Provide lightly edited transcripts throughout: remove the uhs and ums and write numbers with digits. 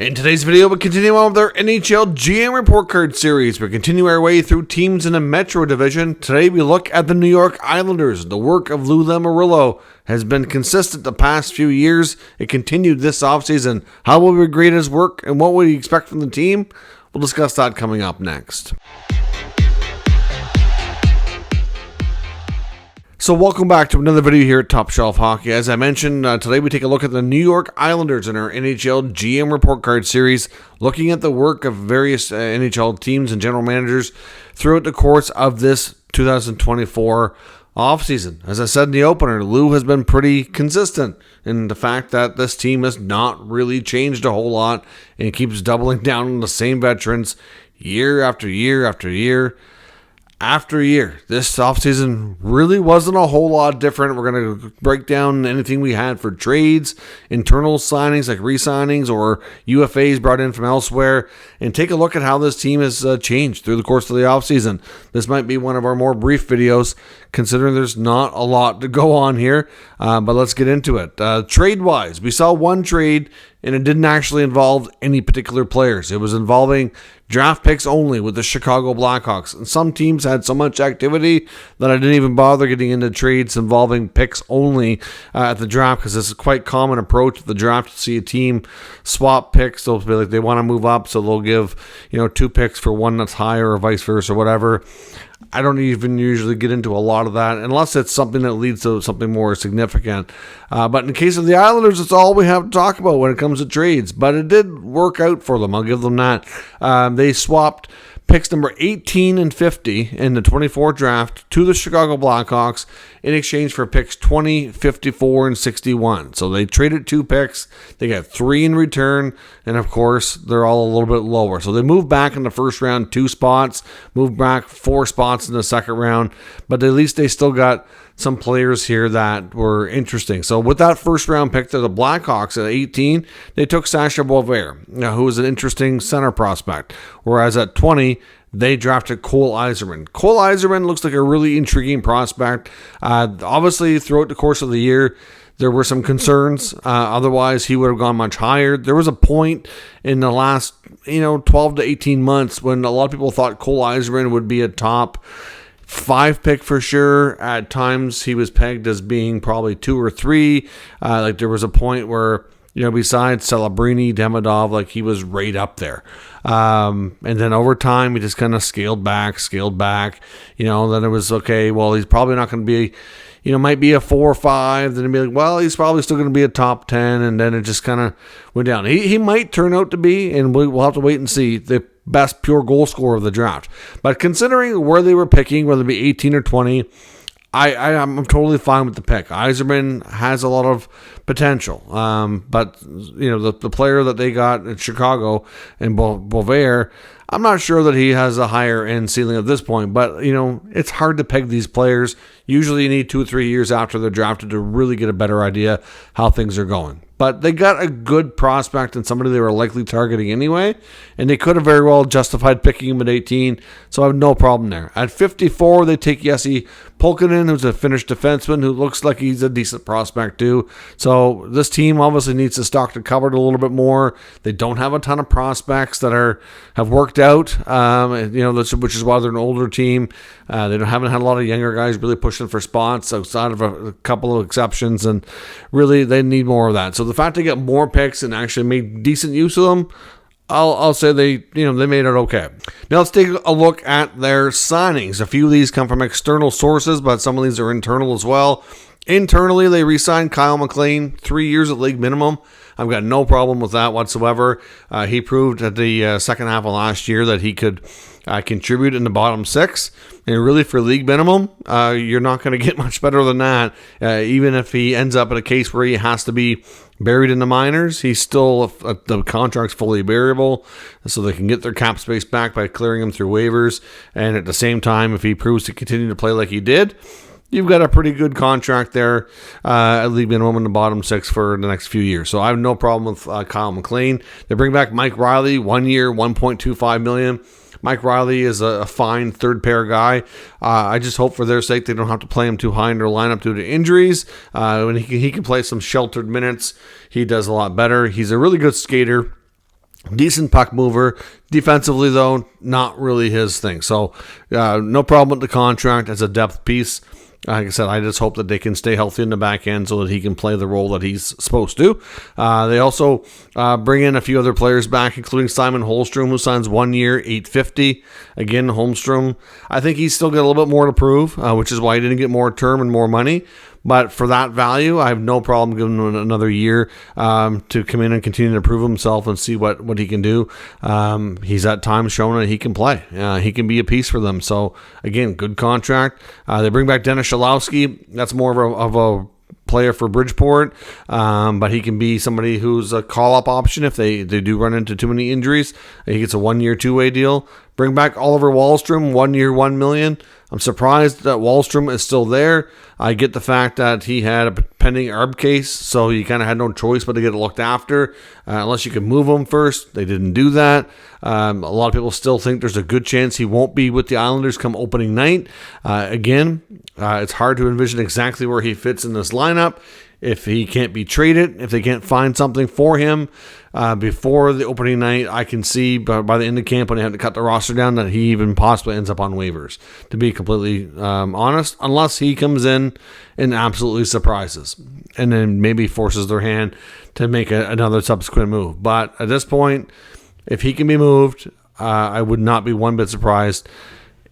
In today's video, we'll continue on with our NHL GM Report Card series. We're continuing our way through teams in the Metro Division. Today, we look at the New York Islanders. The work of Lou Lamoriello has been consistent the past few years. It continued this offseason. How will we grade his work and what will we expect from the team? We'll discuss that coming up next. So welcome back to another video here at Top Shelf Hockey. As I mentioned, today we take a look at the New York Islanders in our NHL GM Report Card series, looking at the work of various NHL teams and general managers throughout the course of this 2024 offseason. As I said in the opener, Lou has been pretty consistent in the fact that this team has not really changed a whole lot and keeps doubling down on the same veterans year after year after year. After a year, this offseason really wasn't a whole lot different. We're going to break down anything we had for trades, internal signings like re-signings or UFAs brought in from elsewhere, and take a look at how this team has changed through the course of the offseason. This might be one of our more brief videos, considering there's not a lot to go on here, but let's get into it. Trade-wise, we saw one trade, and it didn't actually involve any particular players. It was involving draft picks only with the Chicago Blackhawks. And some teams had so much activity that I didn't even bother getting into trades involving picks only at the draft, because this is quite common approach at the draft to see a team swap picks. They'll be like they want to move up, so they'll give two picks for one that's higher or vice versa or whatever. I don't even usually get into a lot of that unless it's something that leads to something more significant. But in the case of the Islanders, it's all we have to talk about when it comes to trades. But it did work out for them. I'll give them that. They swapped picks number 18 and 50 in the 24 draft to the Chicago Blackhawks in exchange for picks 20, 54, and 61. So they traded 2 picks. They got 3 in return, and of course, they're all a little bit lower. So they moved back in the first round 2 spots, moved back 4 spots in the second round, but at least they still got some players here that were interesting. So with that first round pick to the Blackhawks at 18, they took Sasha Beauvais, who was an interesting center prospect. Whereas at 20, they drafted Cole Yzerman. Cole Yzerman looks like a really intriguing prospect. Obviously, throughout the course of the year, there were some concerns. Otherwise, he would have gone much higher. There was a point in the last 12 to 18 months when a lot of people thought Cole Yzerman would be a top 5 pick for sure. At times he was pegged as being probably 2 or 3. Like there was a point where, besides Celebrini, Demidov, he was right up there. And then over time he just kind of scaled back. Then it was okay, well, he's probably not going to be, might be a 4 or 5. Then it'd be like, well, he's probably still going to be a top 10. And then it just kind of went down. He might turn out to be, and we'll have to wait and see, the best pure goal scorer of the draft. But considering where they were picking, whether it be 18 or 20, I'm totally fine with the pick. Yzerman has a lot of potential. But, the player that they got in Chicago and Beauvais, I'm not sure that he has a higher end ceiling at this point. But, it's hard to peg these players. Usually you need 2 or 3 years after they're drafted to really get a better idea how things are going. But they got a good prospect and somebody they were likely targeting anyway, and they could have very well justified picking him at 18, so I have no problem there. At 54, they take Jesse Pulkkinen, who's a Finnish defenseman who looks like he's a decent prospect too. So this team obviously needs to stock the cupboard a little bit more. They don't have a ton of prospects that have worked out, which is why they're an older team. They haven't had a lot of younger guys really pushing for spots outside of a couple of exceptions, and really they need more of that. So the fact they get more picks and actually made decent use of them, I'll say they made it okay. Now let's take a look at their signings. A few of these come from external sources, but some of these are internal as well. Internally, they re-signed Kyle McLean, 3 years at league minimum. I've got no problem with that whatsoever. He proved at the second half of last year that he could contribute in the bottom 6. And really, for league minimum, you're not going to get much better than that. Even if he ends up in a case where he has to be buried in the minors, he's still, the contract's fully variable, so they can get their cap space back by clearing him through waivers. And at the same time, if he proves to continue to play like he did, you've got a pretty good contract there, at league minimum in the bottom 6 for the next few years. So I have no problem with Kyle McLean. They bring back Mike Riley, 1 year, $1.25 million. Mike Riley is a fine third pair guy. I just hope for their sake they don't have to play him too high in their lineup due to injuries. When he can play some sheltered minutes, he does a lot better. He's a really good skater. Decent puck mover. Defensively, though, not really his thing. So, no problem with the contract as a depth piece. Like I said, I just hope that they can stay healthy in the back end so that he can play the role that he's supposed to. They also bring in a few other players back, including Simon Holmstrom, who signs 1 year, $850. Again, Holmstrom, I think he's still got a little bit more to prove, which is why he didn't get more term and more money. But for that value, I have no problem giving him another year to come in and continue to prove himself and see what he can do. He's at times shown that he can play. He can be a piece for them. So, again, good contract. They bring back Dennis Shalowski. That's more of a player for Bridgeport, but he can be somebody who's a call-up option if they do run into too many injuries. He gets a 1 year, 2-way deal. Bring back Oliver Wahlstrom, 1 year, $1 million. I'm surprised that Wahlstrom is still there. I get the fact that he had a pending ARB case, so you kind of had no choice but to get it looked after, unless you could move him first. They didn't do that. A lot of people still think there's a good chance he won't be with the Islanders come opening night. Again, it's hard to envision exactly where he fits in this lineup. If he can't be traded, if they can't find something for him before the opening night, I can see by the end of camp when they have to cut the roster down that he even possibly ends up on waivers, to be completely honest, unless he comes in and absolutely surprises and then maybe forces their hand to make another subsequent move. But at this point, if he can be moved, I would not be one bit surprised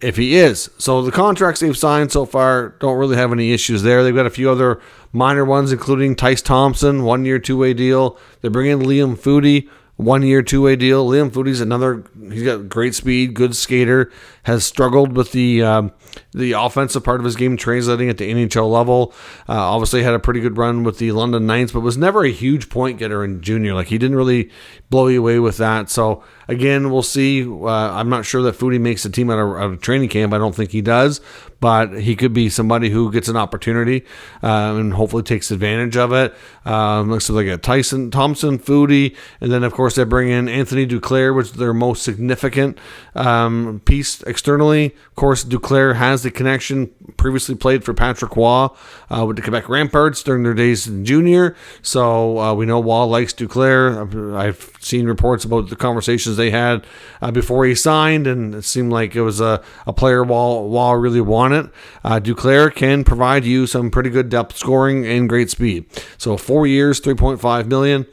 if he is. So the contracts they've signed so far don't really have any issues there. They've got a few other minor ones, including Tyce Thompson, 1 year, 2-way deal. They bring in Liam Foodie, 1 year, 2-way deal. Liam Foodie's he's got great speed, good skater, has struggled with the offensive part of his game translating at the NHL level. Obviously had a pretty good run with the London Knights, but was never a huge point getter in junior. Like, he didn't really blow you away with that. So again, we'll see. I'm not sure that Foodie makes the team out of training camp. I don't think he does, but he could be somebody who gets an opportunity and hopefully takes advantage of it. Looks like a Tyson Thompson, Foodie, and then of course they bring in Anthony Duclair, which is their most significant piece externally. Of course, Duclair has the connection, previously played for Patrick Waugh with the Quebec Ramparts during their days in junior. So we know Waugh likes Duclair. I've seen reports about the conversations they had before he signed, and it seemed like it was a player Waugh really wanted. Duclair can provide you some pretty good depth scoring and great speed. So 4 years, $3.5 million,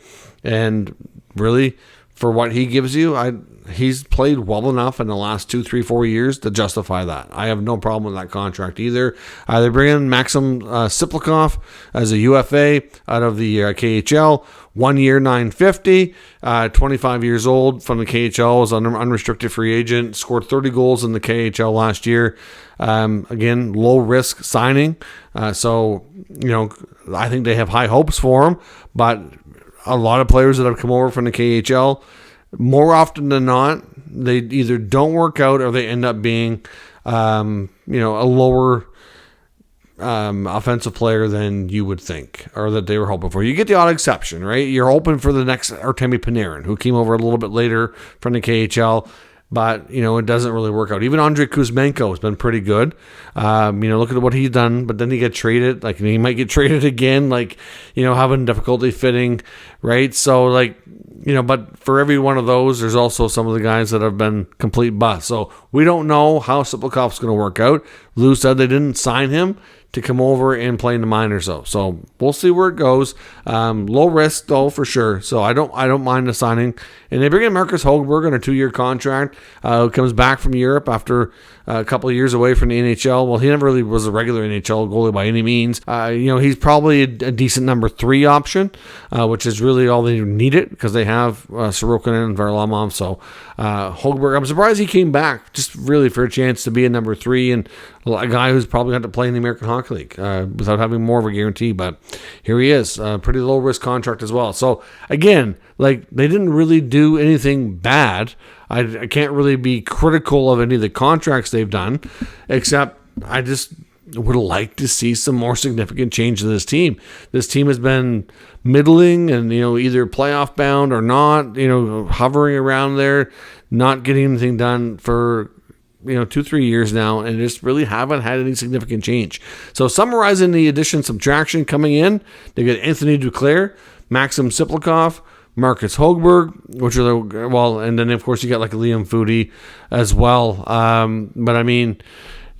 and really for what he gives you, he's played well enough in the last 2, 3, 4 years to justify that. I have no problem with that contract either. They bring in Maxim Siplikov as a UFA out of the KHL. 1 year, $950. 25 years old from the KHL, is an unrestricted free agent. Scored 30 goals in the KHL last year. Again, low risk signing. So, I think they have high hopes for him. But a lot of players that have come over from the KHL, more often than not, they either don't work out or they end up being, a lower offensive player than you would think or that they were hoping for. You get the odd exception, right? You're hoping for the next Artemi Panarin, who came over a little bit later from the KHL, but, it doesn't really work out. Even Andrei Kuzmenko has been pretty good. Look at what he's done, but then he get traded. Like, he might get traded again, having difficulty fitting, right? So, but for every one of those, there's also some of the guys that have been complete busts. So we don't know how Siplikov's going to work out. Lou said they didn't sign him to come over and play in the minors, though. So we'll see where it goes. Low risk, though, for sure. So I don't mind the signing. And they bring in Marcus Högberg on a 2-year contract. Who comes back from Europe after a couple of years away from the NHL. Well, he never really was a regular NHL goalie by any means. He's probably a decent number 3 option, which is really all they needed because they have Sorokin and Varlamov. So Högberg, I'm surprised he came back just really for a chance to be a number 3 and a guy who's probably got to play in the American Hockey League without having more of a guarantee. But here he is, pretty low risk contract as well. So again, they didn't really do anything bad. I can't really be critical of any of the contracts they've done, except I just would like to see some more significant change in this team. This team has been middling and, either playoff bound or not, hovering around there, not getting anything done for 2-3 years now, and just really haven't had any significant change. So summarizing the addition subtraction coming in, they get Anthony Duclair, Maxim Siplikov, Marcus Högberg, which are and then of course you got like Liam Foudy as well. But I mean,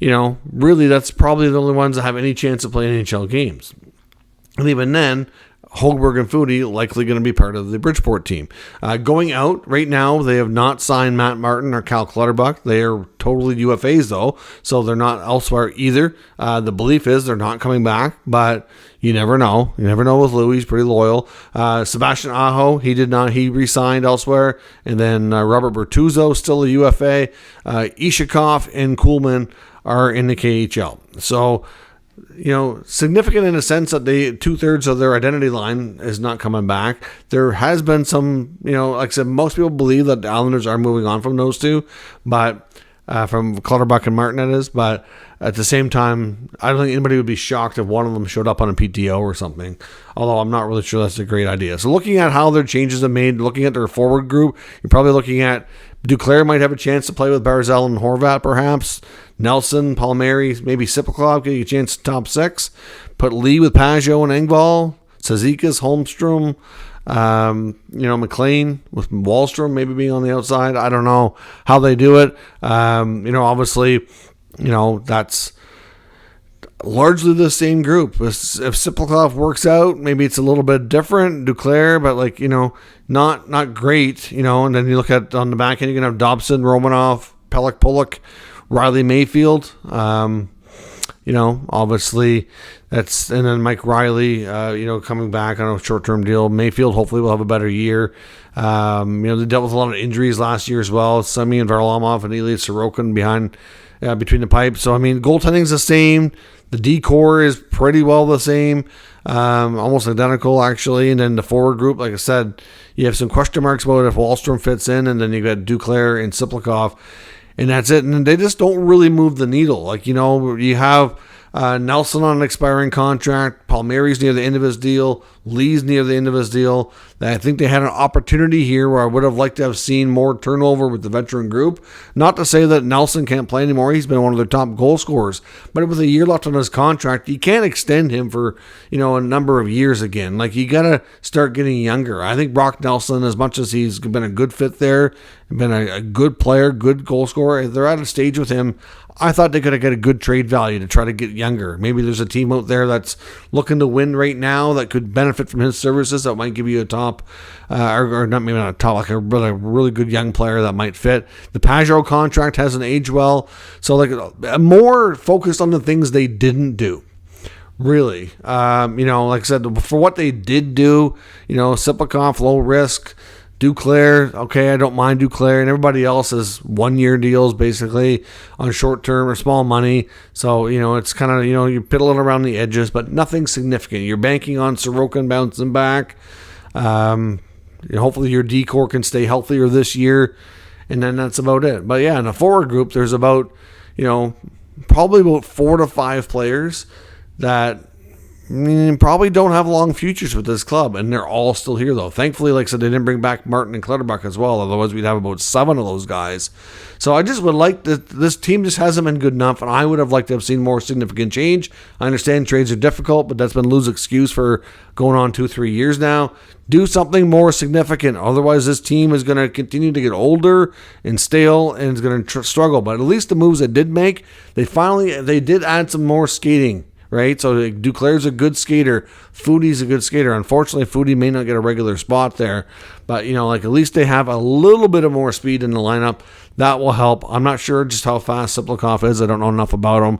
really that's probably the only ones that have any chance to play NHL games. And even then, Högberg and Foudy likely going to be part of the Bridgeport team. Going out right now, they have not signed Matt Martin or Cal Clutterbuck. They are totally UFAs though, so they're not elsewhere either. The belief is they're not coming back, but you never know. You never know with Lou. He's pretty loyal. Sebastian Aho, he re-signed elsewhere. And then Robert Bertuzzo, still a UFA. Ishikov and Kuhlman are in the KHL. So, significant in a sense that 2/3 of their identity line is not coming back. There has been some, like I said, most people believe that the Islanders are moving on from those two, but from Clutterbuck and Martin, that is. But at the same time, I don't think anybody would be shocked if one of them showed up on a PTO or something, although I'm not really sure that's a great idea. So looking at how their changes are made, looking at their forward group, you're probably looking at Duclair might have a chance to play with Barzal and Horvat, perhaps. Nelson, Palmieri, maybe Sipaklov, getting a chance to top six. Put Lee with Pajot and Engvall. Cizikas, Holmstrom. McLean with Wallstrom maybe being on the outside. I don't know how they do it. Obviously, that's largely the same group. If Sipaklov works out, maybe it's a little bit different. Duclair, but not great. And then you look at on the back end, you're gonna have Dobson, Romanov, Pelech, Pulock, Riley Mayfield. Obviously and then Mike Riley, coming back on a short-term deal. Mayfield hopefully will have a better year. They dealt with a lot of injuries last year as well. Semyon Varlamov and Ilya Sorokin between the pipes. So, goaltending's the same. The D-core is pretty well the same. Almost identical, actually. And then the forward group, like I said, you have some question marks about if Wallstrom fits in, and then you got Duclair and Sipaklov. And that's it. And they just don't really move the needle. You have Nelson on an expiring contract. Palmieri's near the end of his deal. Lee's near the end of his deal. I think they had an opportunity here where I would have liked to have seen more turnover with the veteran group. Not to say that Nelson can't play anymore. He's been one of their top goal scorers. But with a year left on his contract, you can't extend him for, a number of years again. You got to start getting younger. I think Brock Nelson, as much as he's been a good fit there, been a good player, good goal scorer, they're at a stage with him. I thought they could have got a good trade value to try to get younger. Maybe there's a team out there that's looking to win right now that could benefit from his services that might give you a top, or not maybe not a top, like a really good young player that might fit. The Pajot contract hasn't aged well, so more focused on the things they didn't do. Really, like I said, for what they did do, Sipaklov, low risk. Duclair, okay, I don't mind Duclair, and everybody else is 1-year deals basically on short term or small money. So, it's kind of, you're piddling around the edges, but nothing significant. You're banking on Sorokin bouncing back. Hopefully your D-core can stay healthier this year, and then that's about it. But yeah, in the forward group, there's about, probably about 4 to 5 players that probably don't have long futures with this club, and they're all still here though. Thankfully, like I said, they didn't bring back Martin and Clutterbuck as well, otherwise we'd have about 7 of those guys. So I just would like this team just hasn't been good enough, and I would have liked to have seen more significant change. I understand trades are difficult, but that's been Lou's excuse for going on 2-3 years now. Do something more significant, otherwise this team is going to continue to get older and stale, and it's going to struggle. But at least the moves they did make, they did add some more skating. Right, so Duclair's a good skater. Foudy's a good skater. Unfortunately, Foudy may not get a regular spot there, but at least they have a little bit of more speed in the lineup. That will help. I'm not sure just how fast Sipaklov is. I don't know enough about him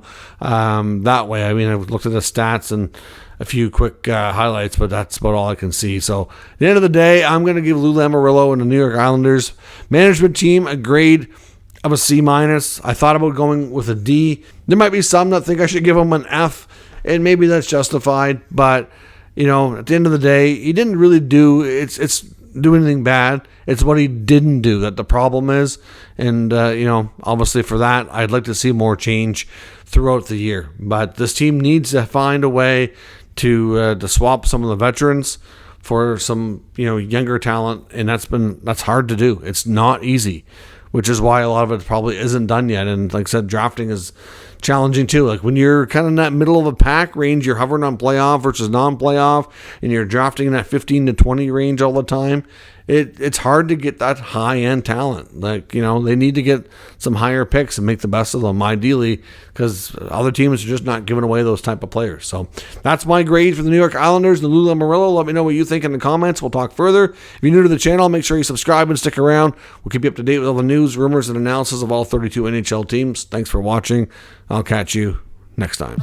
that way. I've looked at the stats and a few quick highlights, but that's about all I can see. So at the end of the day, I'm going to give Lou Lamoriello and the New York Islanders management team a grade of a C-. I thought about going with a D. There might be some that think I should give him an F, and maybe that's justified. But at the end of the day, he didn't really do anything bad. It's what he didn't do that the problem is. And obviously for that, I'd like to see more change throughout the year. But this team needs to find a way to swap some of the veterans for some younger talent, and that's hard to do. It's not easy. which is why a lot of it probably isn't done yet. And like I said, drafting is challenging too. Like when you're kind of in that middle of a pack range, you're hovering on playoff versus non-playoff, and you're drafting in that 15 to 20 range all the time. It's hard to get that high-end talent. Like, you know, they need to get some higher picks and make the best of them, ideally, because other teams are just not giving away those type of players. So that's my grade for the New York Islanders, the Lula Murillo. Let me know what you think in the comments. We'll talk further. If you're new to the channel, make sure you subscribe and stick around. We'll keep you up to date with all the news, rumors, and analysis of all 32 NHL teams. Thanks for watching. I'll catch you next time.